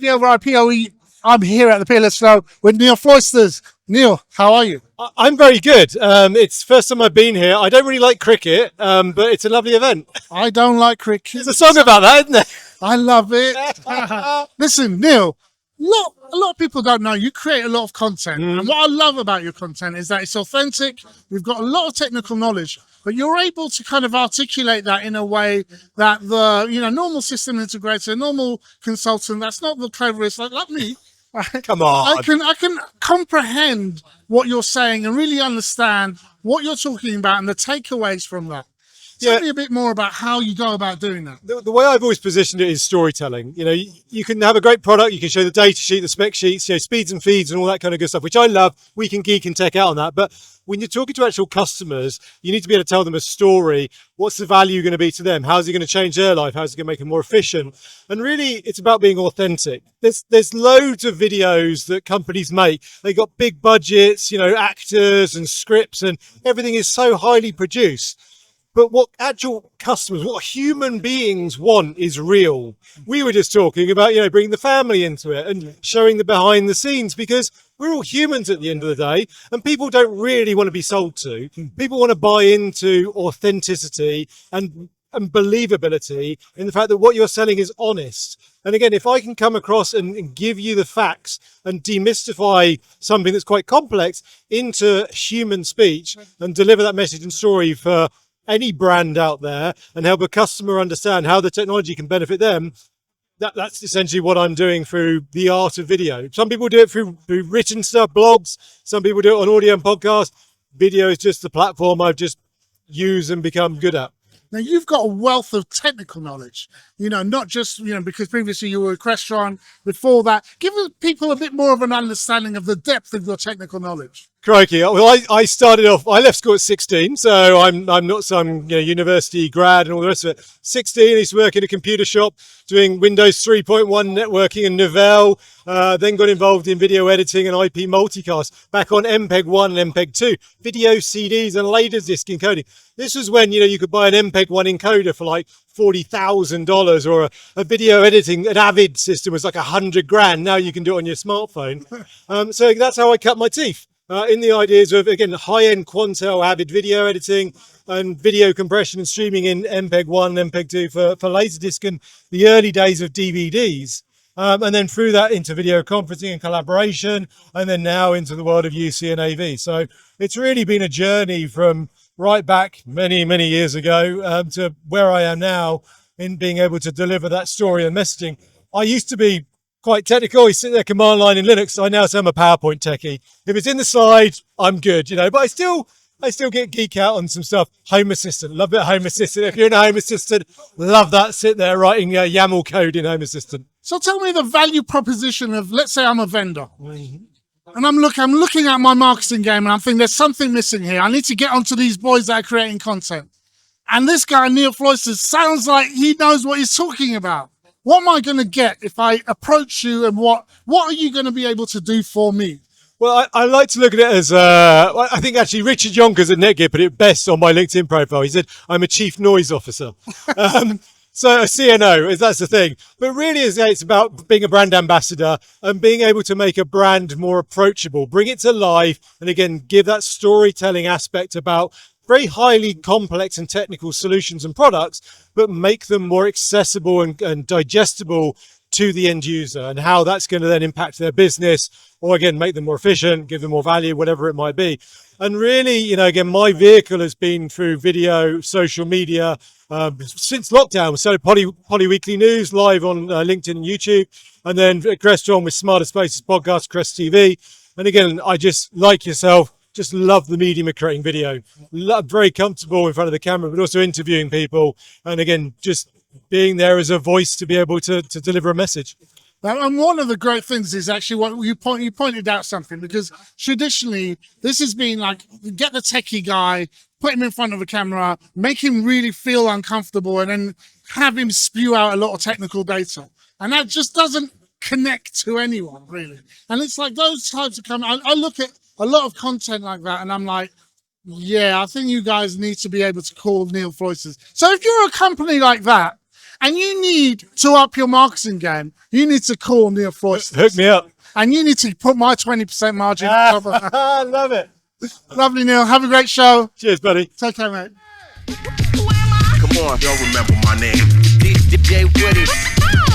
AV over IPOE. I'm here at the Peerless Show with Neil Fluester. Neil, how are you? I'm very good. It's the first time I've been here. I don't really like cricket, but it's a lovely event. I don't like cricket. There's a song about that, isn't there? I love it. Listen, Neil, a lot of people don't know you create a lot of content. And what I love about your content is that it's authentic. You've got a lot of technical knowledge, but you're able to kind of articulate that in a way that the normal system integrator, normal consultant, that's not the cleverest, like me. Come on. I can comprehend what you're saying and really understand what you're talking about and the takeaways from that. Tell me a bit more about how you go about doing that. The way I've always positioned it is storytelling. You know, you can have a great product, you can show the data sheet, the spec sheets, speeds and feeds and all that kind of good stuff, which I love. We can geek and tech out on that. But when you're talking to actual customers, you need to be able to tell them a story. What's the value going to be to them? How's it going to change their life? How's it going to make them more efficient? And really, it's about being authentic. There's loads of videos that companies make. They got big budgets, actors and scripts, and everything is so highly produced. But what actual customers, what human beings want is real. We were just talking about, bringing the family into it and showing the behind the scenes, because we're all humans at the end of the day, and people don't really want to be sold to. People want to buy into authenticity and believability in the fact that what you're selling is honest. And again, if I can come across and give you the facts and demystify something that's quite complex into human speech and deliver that message and story for any brand out there and help a customer understand how the technology can benefit them, that's essentially what I'm doing through the art of video. Some people do it through written stuff, blogs. Some people do it on audio and podcast. Video is just the platform I've just used and become good at. Now, you've got a wealth of technical knowledge, not just, because previously you were a restaurant. Before that, give people a bit more of an understanding of the depth of your technical knowledge. Crikey. Well, I started off, I left school at 16, so I'm not some university grad and all the rest of it. 16, I used to work in a computer shop doing Windows 3.1 networking and Novell, then got involved in video editing and IP multicast, back on MPEG-1 and MPEG-2, video CDs and laserdisc encoding. This was when, you could buy an MPEG-1 encoder for like $40,000, or a video editing, an Avid system was like $100,000. Now you can do it on your smartphone. So that's how I cut my teeth. In the ideas of, again, high-end Quantel Avid video editing and video compression and streaming in MPEG-1 and MPEG-2 for Laserdisc and the early days of DVDs. And then through that into video conferencing and collaboration, and then now into the world of UC and AV. So it's really been a journey from right back many, many years ago to where I am now in being able to deliver that story and messaging. I used to be quite technical. You sit there command line in Linux. I now say I'm a PowerPoint techie. If it's in the slide, I'm good, but I still get geek out on some stuff. Home Assistant, love it. Home Assistant. If you're in a Home Assistant, love that. Sit there writing YAML code in Home Assistant. So tell me the value proposition of, let's say I'm a vendor. And I'm looking at my marketing game and I'm thinking there's something missing here. I need to get onto these boys that are creating content. And this guy, Neil Fluester, sounds like he knows what he's talking about. What am I going to get if I approach you, and what are you going to be able to do for me? Well, I like to look at it as, I think actually Richard Yonkers at Netgear put it best on my LinkedIn profile. He said, I'm a chief noise officer. So a CNO, that's the thing. But really, it's about being a brand ambassador and being able to make a brand more approachable, bring it to life, and again, give that storytelling aspect about very highly complex and technical solutions and products, but make them more accessible and digestible to the end user, and how that's going to then impact their business, or again, make them more efficient, give them more value, whatever it might be. And really, again, my vehicle has been through video, social media, since lockdown. So Poly Weekly News live on LinkedIn and YouTube, and then Crest on with Smarter Spaces podcast, Crest TV. And again, I just, like yourself, just love the medium of creating video. Very comfortable in front of the camera, but also interviewing people. And again, just being there as a voice to be able to deliver a message. And one of the great things is actually what you pointed out something, because traditionally this has been like, get the techie guy, put him in front of a camera, make him really feel uncomfortable, and then have him spew out a lot of technical data. And that just doesn't connect to anyone, really. And it's like those types of I look at a lot of content like that and I'm like, yeah, I think you guys need to be able to call Neil Fluester. So if you're a company like that, and you need to up your marketing game, you need to call Neil Fluester. Hook me up. And you need to put my 20% margin on top of that. I love it. Lovely, Neil. Have a great show. Cheers, buddy. Take care, mate. Come on, y'all remember my name. DJ Woody.